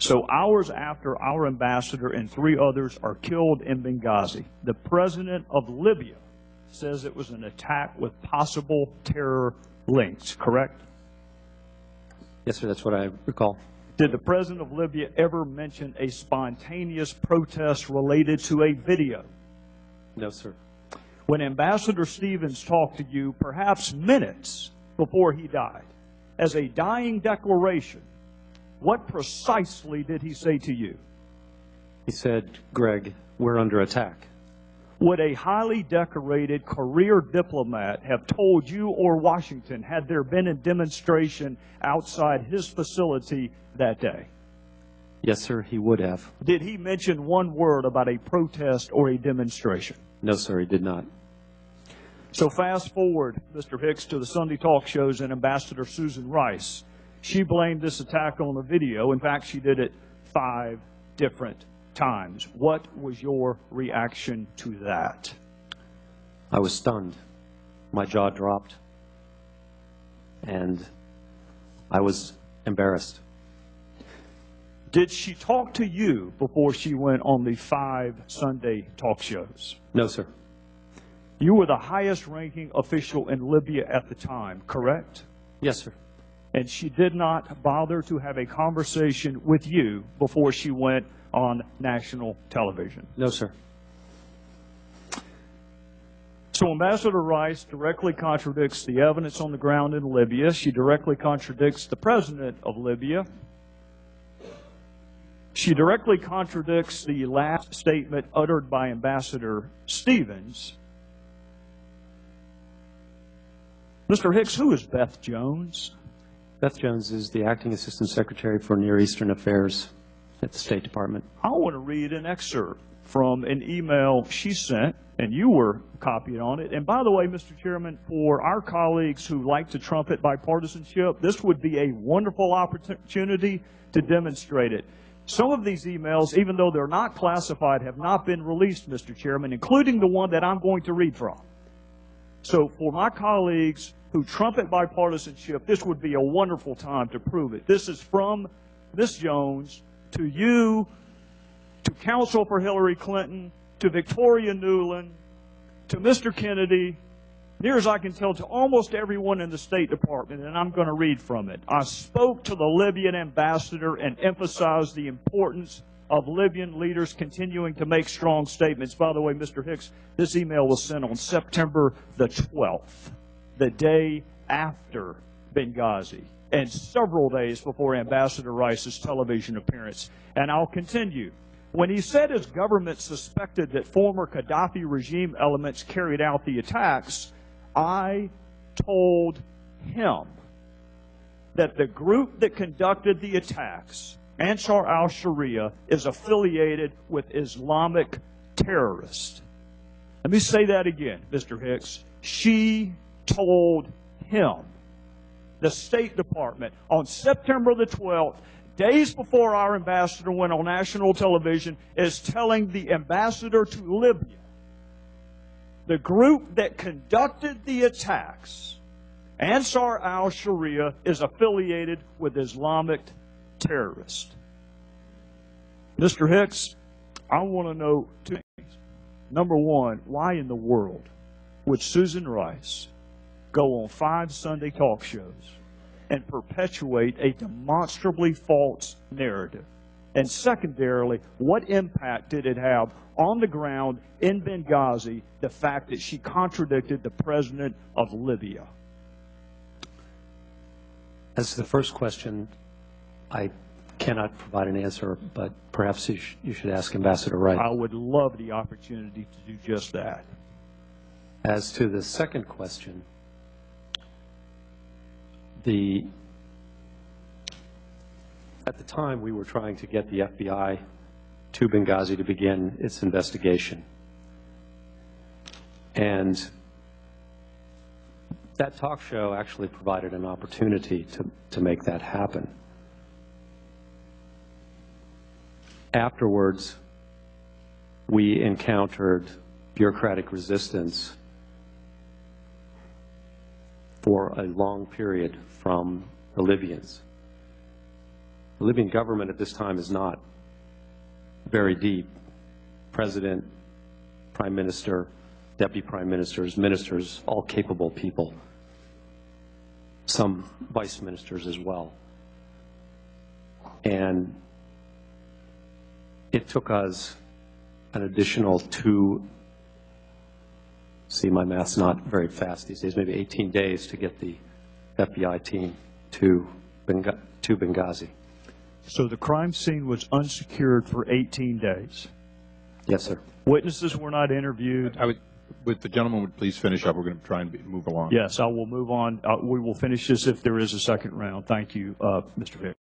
So hours after our ambassador and 3 others are killed in Benghazi, the president of Libya says it was an attack with possible terror links, correct? Yes, sir, that's what I recall. Did the president of Libya ever mention a spontaneous protest related to a video? No, sir. When Ambassador Stevens talked to you, perhaps minutes before he died, as a dying declaration, what precisely did he say to you? He said, Greg, we're under attack. Would a highly decorated career diplomat have told you or Washington had there been a demonstration outside his facility that day? Yes, sir, he would have. Did he mention one word about a protest or a demonstration? No, sir, he did not. So fast forward, Mr. Hicks, to the Sunday talk shows and Ambassador Susan Rice. She blamed this attack on the video. In fact, she did it 5 different times. What was your reaction to that? I was stunned. My jaw dropped. And I was embarrassed. Did she talk to you before she went on the 5 Sunday talk shows? No, sir. You were the highest ranking official in Libya at the time, correct? Yes, sir. And she did not bother to have a conversation with you before she went on national television? No, sir. So Ambassador Rice directly contradicts the evidence on the ground in Libya. She directly contradicts the president of Libya. She directly contradicts the last statement uttered by Ambassador Stevens. Mr. Hicks, who is Beth Jones? Beth Jones is the Acting Assistant Secretary for Near Eastern Affairs at the State Department. I want to read an excerpt from an email she sent, and you were copied on it. And by the way, Mr. Chairman, for our colleagues who like to trumpet bipartisanship, this would be a wonderful opportunity to demonstrate it. Some of these emails, even though they're not classified, have not been released, Mr. Chairman, including the one that I'm going to read from. So for my colleagues who trumpet bipartisanship, this would be a wonderful time to prove it. This is from Ms. Jones to you, to counsel for Hillary Clinton, to Victoria Nuland, to Mr. Kennedy, near as I can tell, to almost everyone in the State Department, and I'm going to read from it. I spoke to the Libyan ambassador and emphasized the importance of Libyan leaders continuing to make strong statements. By the way, Mr. Hicks, this email was sent on September the 12th, the day after Benghazi, and several days before Ambassador Rice's television appearance. And I'll continue. When he said his government suspected that former Gaddafi regime elements carried out the attacks, I told him that the group that conducted the attacks, Ansar al-Sharia, is affiliated with Islamic terrorists. Let me say that again, Mr. Hicks. She told him, the State Department, on September the 12th, days before our ambassador went on national television, is telling the ambassador to Libya, the group that conducted the attacks, Ansar al-Sharia, is affiliated with Islamic terrorists. Mr. Hicks, I want to know 2 things. Number one, why in the world would Susan Rice go on 5 Sunday talk shows and perpetuate a demonstrably false narrative? And secondarily, what impact did it have on the ground in Benghazi, the fact that she contradicted the president of Libya? As to the first question, I cannot provide an answer, but perhaps you should ask Ambassador Wright. I would love the opportunity to do just that. As to the second question, at the time we were trying to get the FBI to Benghazi to begin its investigation. And that talk show actually provided an opportunity to make that happen. Afterwards, we encountered bureaucratic resistance for a long period from the Libyans. The Libyan government at this time is not very deep. President, Prime Minister, Deputy Prime Ministers, ministers, all capable people. Some vice ministers as well. And it took us an additional my math's not very fast these days, maybe 18 days to get the FBI team to Benghazi. So the crime scene was unsecured for 18 days. Yes, sir. Witnesses were not interviewed. Would the gentleman would please finish up? We're going to try and move along. Yes, I will move on. We will finish this if there is a second round. Thank you, Mr. Vick.